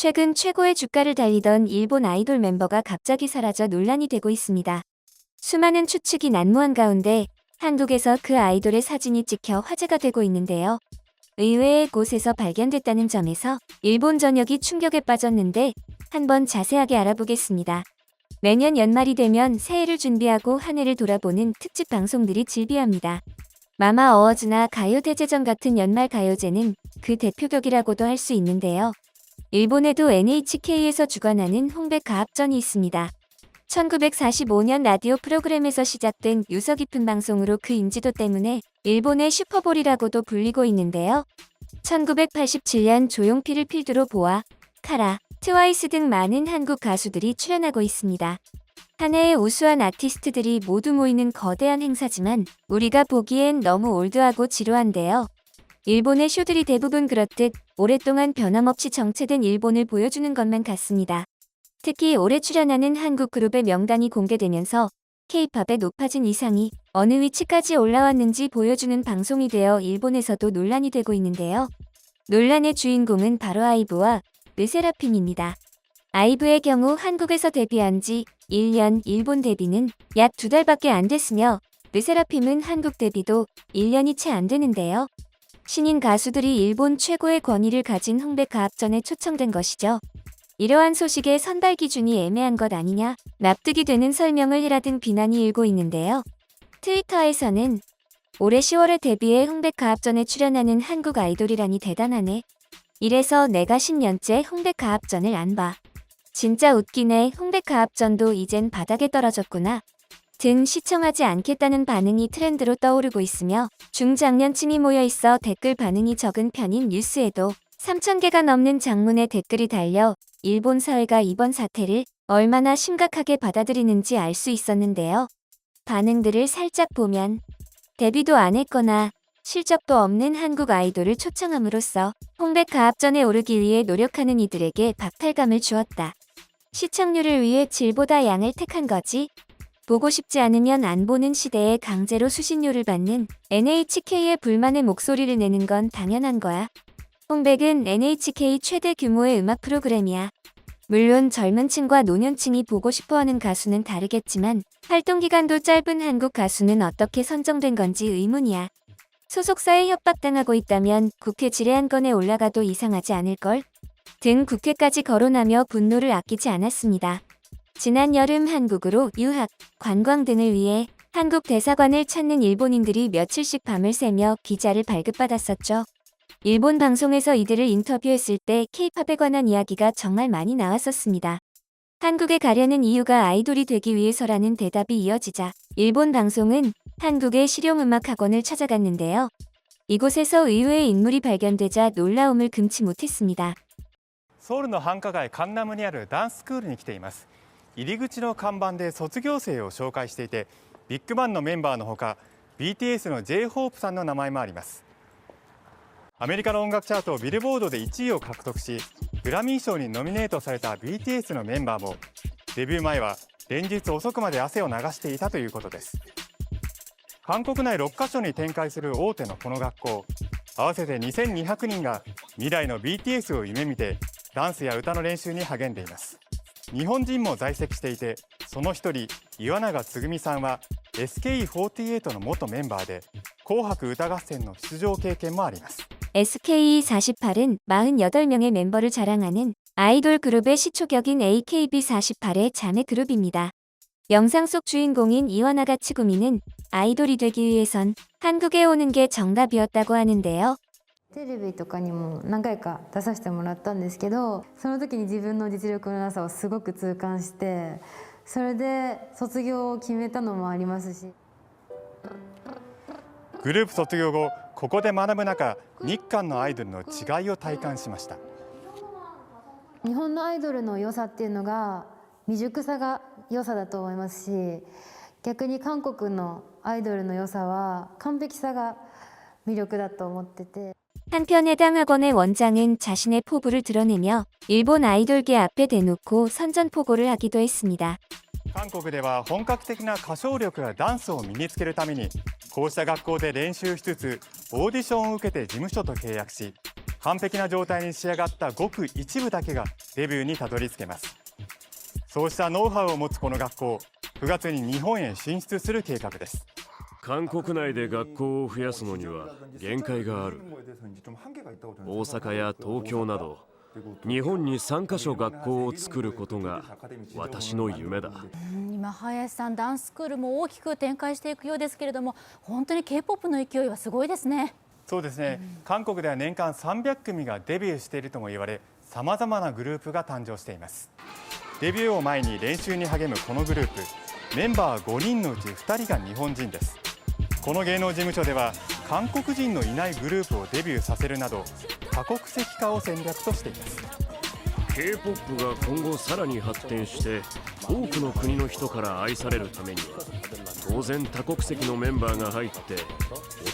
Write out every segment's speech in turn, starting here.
최근 최고의 주가를 달리던 일본 아이돌 멤버가 갑자기 사라져 논란이 되고 있습니다. 수많은 추측이 난무한 가운데 한국에서 그 아이돌의 사진이 찍혀 화제가 되고 있는데요. 의외의 곳에서 발견됐다는 점에서 일본 전역이 충격에 빠졌는데 한번 자세하게 알아보겠습니다. 매년 연말이 되면 새해를 준비하고 한 해를 돌아보는 특집 방송들이 즐비합니다. 마마 어워즈나 가요대제전 같은 연말 가요제는 그 대표격이라고도 할 수 있는데요. 일본에도 NHK에서 주관하는 홍백가합전이 있습니다. 1945년 라디오 프로그램에서 시작된 유서 깊은 방송으로 그 인지도 때문에 일본의 슈퍼볼이라고도 불리고 있는데요. 1987년 조용필을 필두로 보아, 카라, 트와이스 등 많은 한국 가수들이 출연하고 있습니다. 한 해의 우수한 아티스트들이 모두 모이는 거대한 행사지만 우리가 보기엔 너무 올드하고 지루한데요. 일본의 쇼들이 대부분 그렇듯 오랫동안 변함없이 정체된 일본을 보여주는 것만 같습니다. 특히 올해 출연하는 한국 그룹의 명단이 공개되면서 K-팝의 높아진 이상이 어느 위치까지 올라왔는지 보여주는 방송이 되어 일본에서도 논란이 되고 있는데요. 논란의 주인공은 바로 아이브와 르세라핌입니다. 아이브의 경우 한국에서 데뷔한 지 1년, 일본 데뷔는 약 2달밖에 안 됐으며 르세라핌은 한국 데뷔도 1년이 채 안 되는데요. 신인 가수들이 일본 최고의 권위를 가진 홍백가합전에 초청된 것이죠. 이러한 소식의 선발 기준이 애매한 것 아니냐, 납득이 되는 설명을 해라 등 비난이 일고 있는데요. 트위터에서는 올해 10월에 데뷔해 홍백가합전에 출연하는 한국 아이돌이라니 대단하네. 이래서 내가 10년째 홍백가합전을 안 봐. 진짜 웃기네. 홍백가합전도 이젠 바닥에 떨어졌구나. 등 시청하지 않겠다는 반응이 트렌드로 떠오르고 있으며 중장년층이 모여있어 댓글 반응이 적은 편인 뉴스에도 3,000개가 넘는 장문의 댓글이 달려 일본 사회가 이번 사태를 얼마나 심각하게 받아들이는지 알 수 있었는데요. 반응들을 살짝 보면 데뷔도 안 했거나 실적도 없는 한국 아이돌을 초청함으로써 홍백가합전에 오르기 위해 노력하는 이들에게 박탈감을 주었다. 시청률을 위해 질보다 양을 택한 거지. 보고 싶지 않으면 안 보는 시대에 강제로 수신료를 받는 NHK에 불만의 목소리를 내는 건 당연한 거야. 홍백은 NHK 최대 규모의 음악 프로그램이야. 물론 젊은 층과 노년층이 보고 싶어하는 가수는 다르겠지만 활동 기간도 짧은 한국 가수는 어떻게 선정된 건지 의문이야. 소속사에 협박당하고 있다면 국회 질의안건에 올라가도 이상하지 않을걸? 등 국회까지 거론하며 분노를 아끼지 않았습니다. 지난 여름 한국으로 유학, 관광 등을 위해 한국 대사관을 찾는 일본인들이 며칠씩 밤을 새며 비자를 발급받았었죠. 일본 방송에서 이들을 인터뷰했을 때 K-팝에 관한 이야기가 정말 많이 나왔었습니다. 한국에 가려는 이유가 아이돌이 되기 위해서라는 대답이 이어지자 일본 방송은 한국의 실용음악학원을 찾아갔는데요. 이곳에서 의외의 인물이 발견되자 놀라움을 금치 못했습니다. ソウルの繁華街カンナムにあるダンススクールに来ています。入り口の看板で卒業生を紹介していて、ビッグバンのメンバーのほか BTS の J-HOPE さんの名前もあります。アメリカの音楽チャートビルボードで1位を獲得し、グラミー賞にノミネートされた BTS のメンバーもデビュー前は連日遅くまで汗を流していたということです。韓国内6カ所に展開する大手のこの学校、合わせて2200人が未来の BTS を夢見てダンスや歌の練習に励んでいます。日本人も在籍していて、その一人岩永つぐみさんは SKE48 の元メンバーで紅白歌合戦の出場経験もあります。 SKE48은 48명의 멤버를 자랑하는 아이돌 그룹의 시초격인 AKB48의 자매 그룹입니다. 영상 속 주인공인 이와나가 츠구미는 아이돌이 되기 위해선 한국에 오는 게 정답이었다고 하는데요. テレビとかにも何回か出させてもらったんですけど、その時に自分の実力のなさをすごく痛感して、それで卒業を決めたのもありますし。グループ卒業後、ここで学ぶ中、日韓のアイドルの違いを体感しました。日本のアイドルの良さっていうのが未熟さが良さだと思いますし、逆に韓国のアイドルの良さは完璧さが魅力だと思ってて。 한편 해당 학원의 원장은 자신의 포부를 드러내며 일본 아이돌계 앞에 대놓고 선전포고를 하기도 했습니다. 韓国では本格的な歌唱力やダンスを身につけるためにこうした学校で練習しつつオーディションを受けて事務所と契約し完璧な状態に仕上がったごく一部だけがデビューにたどり着けます。そうしたノウハウを持つこの学校、9月に日本へ進出する計画です。韓国内で学校を増やすのには限界がある。大阪や東京など日本に3カ所学校を作ることが私の夢だ。今林さん、ダンススクールも大きく展開していくようですけれども、本当に K-POP の勢いはすごいですね。そうですね、韓国では年間300組がデビューしているとも言われ、さまざまなグループが誕生しています。デビューを前に練習に励むこのグループ、メンバー5人のうち2人が日本人です。この芸能事務所では韓国人のいないグループをデビューさせるなど多国籍化を戦略としています。 K-POP が今後さらに発展して多くの国の人から愛されるためには当然多国籍のメンバーが入って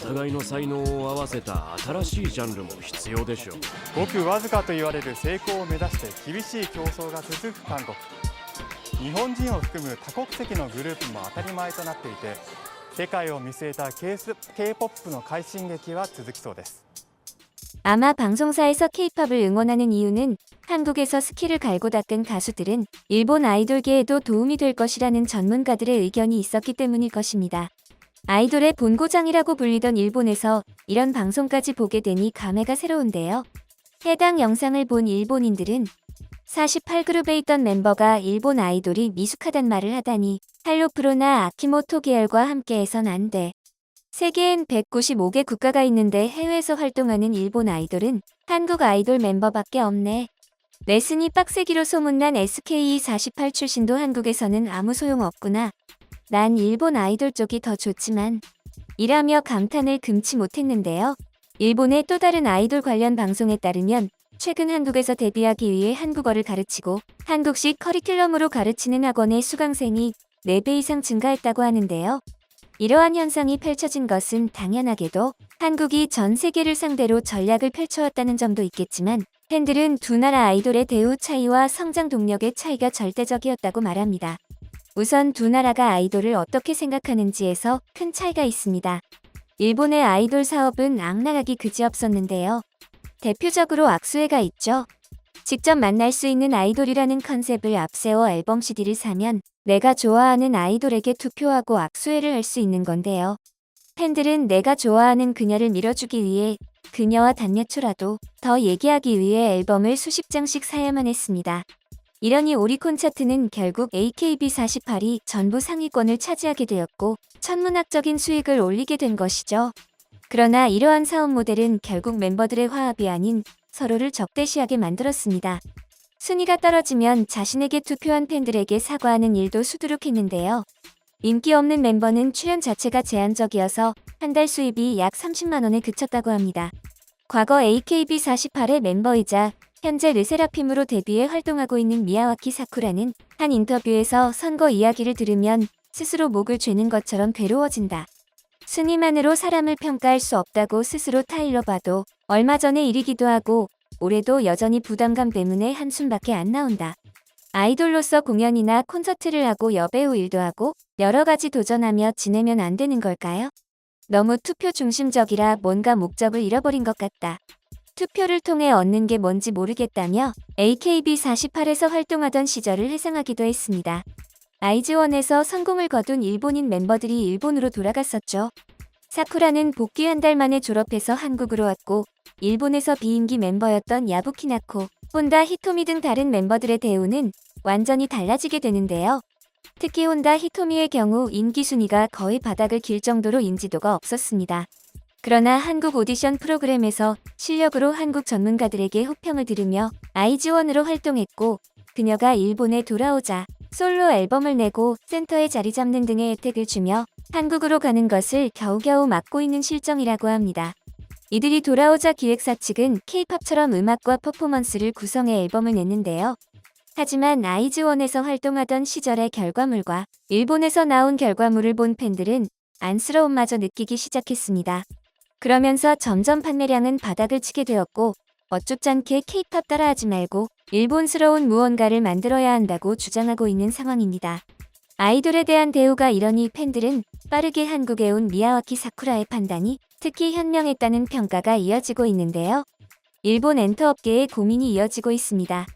お互いの才能を合わせた新しいジャンルも必要でしょう。ごくわずかと言われる成功を目指して厳しい競争が続く韓国。日本人を含む多国籍のグループも当たり前となっていて、世界を見据えた K-POP の快進撃は続きそうです。 아마 방송사에서 K-POP을 응원하는 이유는 한국에서 스킬을 갈고 닦은 가수들은 일본 아이돌계에도 도움이 될 것이라는 전문가들의 의견이 있었기 때문일 것입니다. 아이돌의 본고장이라고 불리던 일본에서 이런 방송까지 보게 되니 감회가 새로운데요. 해당 영상을 본 일본인들은 48그룹에 있던 멤버가 일본 아이돌이 미숙하단 말을 하다니 할로프로나 아키모토 계열과 함께해선 안 돼. 세계엔 195개 국가가 있는데 해외에서 활동하는 일본 아이돌은 한국 아이돌 멤버밖에 없네. 레슨이 빡세기로 소문난 SKE48 출신도 한국에서는 아무 소용 없구나. 난 일본 아이돌 쪽이 더 좋지만. 이라며 감탄을 금치 못했는데요. 일본의 또 다른 아이돌 관련 방송에 따르면 최근 한국에서 데뷔하기 위해 한국어를 가르치고 한국식 커리큘럼으로 가르치는 학원의 수강생이 4배 이상 증가했다고 하는데요. 이러한 현상이 펼쳐진 것은 당연하게도 한국이 전 세계를 상대로 전략을 펼쳐왔다는 점도 있겠지만 팬들은 두 나라 아이돌의 대우 차이와 성장 동력의 차이가 절대적이었다고 말합니다. 우선 두 나라가 아이돌을 어떻게 생각하는지에서 큰 차이가 있습니다. 일본의 아이돌 사업은 악랄하기 그지없었는데요. 대표적으로 악수회가 있죠. 직접 만날 수 있는 아이돌이라는 컨셉을 앞세워 앨범 CD를 사면 내가 좋아하는 아이돌에게 투표하고 악수회를 할 수 있는 건데요. 팬들은 내가 좋아하는 그녀를 밀어주기 위해 그녀와 단몇초라도 더 얘기하기 위해 앨범을 수십 장씩 사야만 했습니다. 이러니 오리콘 차트는 결국 AKB48이 전부 상위권을 차지하게 되었고 천문학적인 수익을 올리게 된 것이죠. 그러나 이러한 사업 모델은 결국 멤버들의 화합이 아닌 서로를 적대시하게 만들었습니다. 순위가 떨어지면 자신에게 투표한 팬들에게 사과하는 일도 수두룩했는데요. 인기 없는 멤버는 출연 자체가 제한적이어서 한 달 수입이 약 30만 원에 그쳤다고 합니다. 과거 AKB48의 멤버이자 현재 르세라핌으로 데뷔해 활동하고 있는 미야와키 사쿠라는 한 인터뷰에서 선거 이야기를 들으면 스스로 목을 죄는 것처럼 괴로워진다. 순위만으로 사람을 평가할 수 없다고 스스로 타일러 봐도 얼마 전의 일이기도 하고 올해도 여전히 부담감 때문에 한숨밖에 안 나온다. 아이돌로서 공연이나 콘서트를 하고 여배우 일도 하고 여러 가지 도전하며 지내면 안 되는 걸까요? 너무 투표 중심적이라 뭔가 목적을 잃어버린 것 같다. 투표를 통해 얻는 게 뭔지 모르겠다며 AKB48에서 활동하던 시절을 회상하기도 했습니다. 아이즈원에서 성공을 거둔 일본인 멤버들이 일본으로 돌아갔었죠. 사쿠라는 복귀 한 달 만에 졸업해서 한국으로 왔고 일본에서 비임기 멤버였던 야부키나코, 혼다 히토미 등 다른 멤버들의 대우는 완전히 달라지게 되는데요. 특히 혼다 히토미의 경우 인기 순위가 거의 바닥을 길 정도로 인지도가 없었습니다. 그러나 한국 오디션 프로그램에서 실력으로 한국 전문가들에게 호평을 들으며 아이즈원으로 활동했고 그녀가 일본에 돌아오자 솔로 앨범을 내고 센터에 자리 잡는 등의 혜택을 주며 한국으로 가는 것을 겨우겨우 막고 있는 실정이라고 합니다. 이들이 돌아오자 기획사 측은 K-팝처럼 음악과 퍼포먼스를 구성해 앨범을 냈는데요. 하지만 아이즈원에서 활동하던 시절의 결과물과 일본에서 나온 결과물을 본 팬들은 안쓰러움마저 느끼기 시작했습니다. 그러면서 점점 판매량은 바닥을 치게 되었고 어쭙잖게 K-팝 따라하지 말고 일본스러운 무언가를 만들어야 한다고 주장하고 있는 상황입니다. 아이돌에 대한 대우가 이러니 팬들은 빠르게 한국에 온 미야와키 사쿠라의 판단이 특히 현명했다는 평가가 이어지고 있는데요. 일본 엔터업계의 고민이 이어지고 있습니다.